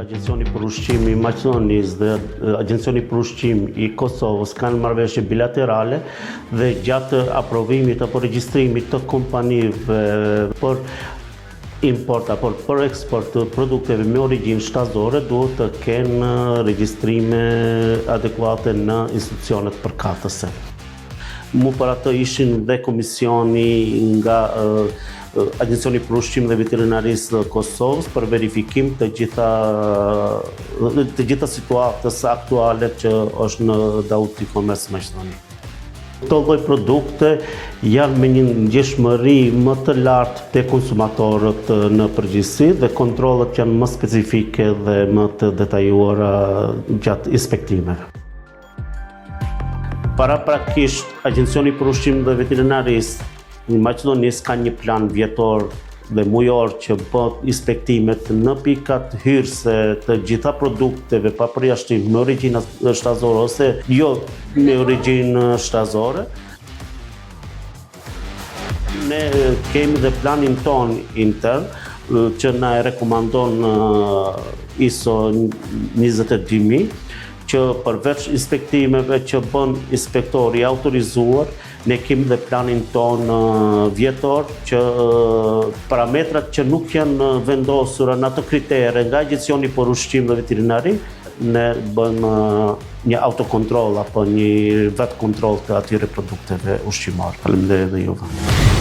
Agjencioni për Ushqim i Maqedonisë dhe Agjencioni për Ushqim i Kosovës kanë marrëveshje bilaterale dhe gjatë aprovimit apo regjistrimit të kompanive për import apo për eksport të produkteve me origjinë shtazore duhet të kenë regjistrime adekuate në institucionet përkatëse. Mu për atë ishin dhe komisioni nga Agjencioni për Ushqim dhe Veterinarisë të Kosovës për verifikim të gjitha situatës aktuale që është në Dauti Commerce Maqedoni. Këto lloj produkte janë me një ngjeshmëri më të lartë te konsumatorët në përgjithësi dhe kontrollet janë më specifike dhe më të detajuara gjatë inspektimeve. Paraprakisht, Agjencioni për Ushqim dhe Veterinarisë në Maqedonisë ka një plan vjetor dhe mujor që bën inspektimet në pikat hyrëse të gjitha produkteve pa përjashtim me origjinë shtazore ose jo me origjinë shtazore. Ne kemi dhe planin ton intern që na e rekomandon ISO 28000 që përveç inspektimeve që bën inspektori autorizuar, ne kemi dhe planin ton vjetor që parametrat që nuk janë vendosur në ato kritere nga Agjencioni për Ushqim dhe Veterinari, ne bëjmë një autokontrol apo një vetë kontrol të atyre produkteve ushqimore. Faleminderit dhe juve.